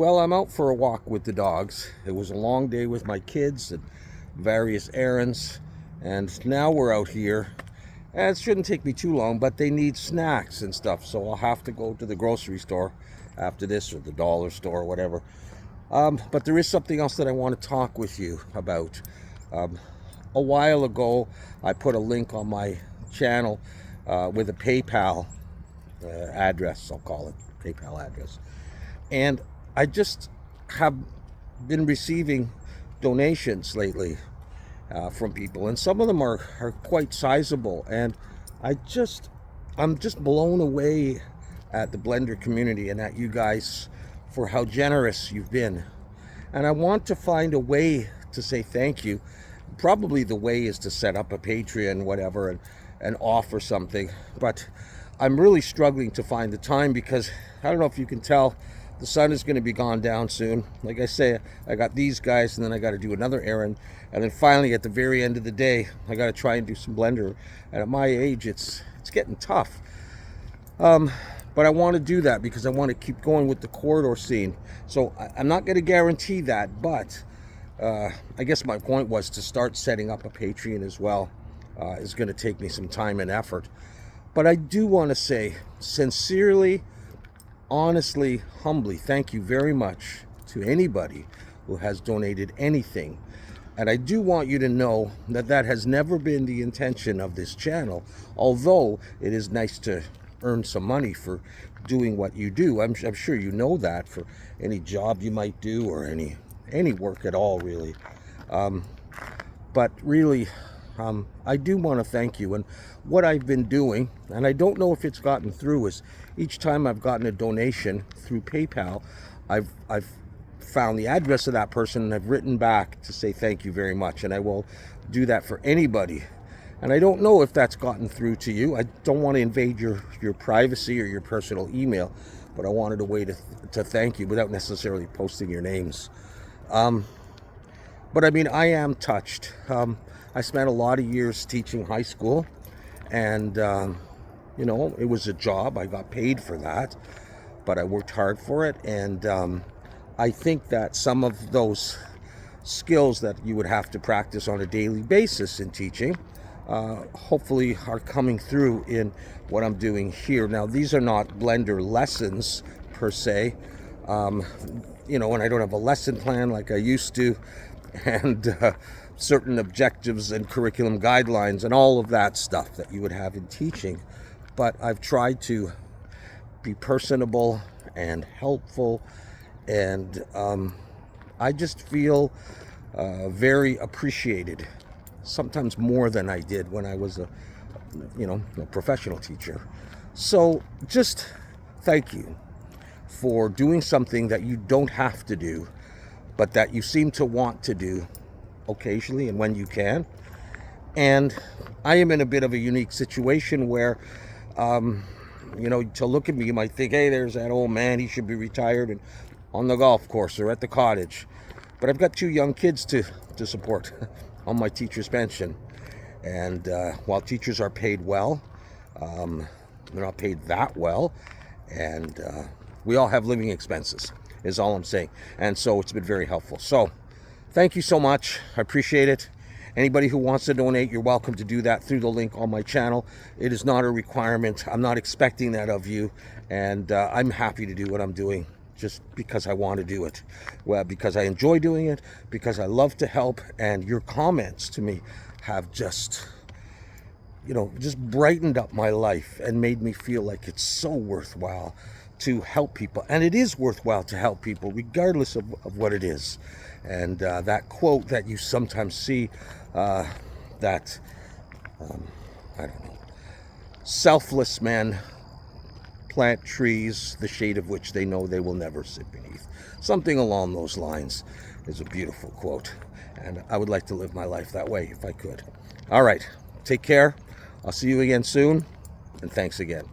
Well, I'm out for a walk with the dogs. It was a long day with my kids and various errands, and now we're out here. And it shouldn't take me too long, but they need snacks and stuff, so I'll have to go to the grocery store after this, or the dollar store, or whatever. But there is something else that I want to talk with you about. Um, a while ago, I put a link on my channel with a PayPal address, I'll call it PayPal address. And I just have been receiving donations lately from people, and some of them are quite sizable. And I just, I'm just blown away at the Blender community and at you guys for how generous you've been. And I want to find a way to say thank you. Probably the way is to set up a Patreon, whatever, and offer something. But I'm really struggling to find the time because I don't know if you can tell, the sun is going to be gone down soon. Like I say, I got these guys, and then I got to do another errand, and then finally at the very end of the day, I got to try and do some Blender. And at my age, it's getting tough. But I want to do that because I want to keep going with the corridor scene. So I'm not going to guarantee that, but I guess my point was to start setting up a Patreon as well. Is going to take me some time and effort. But I do want to say sincerely, honestly, humbly, thank you very much to anybody who has donated anything. And I do want you to know that that has never been the intention of this channel, although it is nice to earn some money for doing what you do. I'm sure you know that for any job you might do, or any work at all, really. But really, I do want to thank you. And what I've been doing, and I don't know if it's gotten through, is each time I've gotten a donation through PayPal, I've found the address of that person, and I've written back to say thank you very much. And I will do that for anybody. And I don't know if that's gotten through to you. I don't want to invade your privacy or your personal email, but I wanted a way to thank you without necessarily posting your names. But I mean, I am touched. I spent a lot of years teaching high school, and it was a job. I got paid for that, but I worked hard for it. And I think that some of those skills that you would have to practice on a daily basis in teaching hopefully are coming through in what I'm doing here. Now, these are not Blender lessons per se, and I don't have a lesson plan like I used to, and certain objectives and curriculum guidelines and all of that stuff that you would have in teaching. But I've tried to be personable and helpful, and I just feel very appreciated, sometimes more than I did when I was a professional teacher. So just thank you for doing something that you don't have to do, but that you seem to want to do occasionally and when you can. And I am in a bit of a unique situation where, to look at me, you might think, hey, there's that old man, he should be retired and on the golf course or at the cottage. But I've got two young kids to support on my teacher's pension. And while teachers are paid well, they're not paid that well. And we all have living expenses, is all I'm saying. And so it's been very helpful. So thank you so much. I appreciate it. Anybody who wants to donate, you're welcome to do that through the link on my channel. It is not a requirement. I'm not expecting that of you. And I'm happy to do what I'm doing just because I want to do it. Well, because I enjoy doing it, because I love to help. And your comments to me have just brightened up my life and made me feel like it's so worthwhile to help people. And it is worthwhile to help people regardless of what it is. And that quote that you sometimes see, I don't know, selfless men plant trees, the shade of which they know they will never sit beneath. Something along those lines is a beautiful quote. And I would like to live my life that way if I could. All right, take care. I'll see you again soon. And thanks again.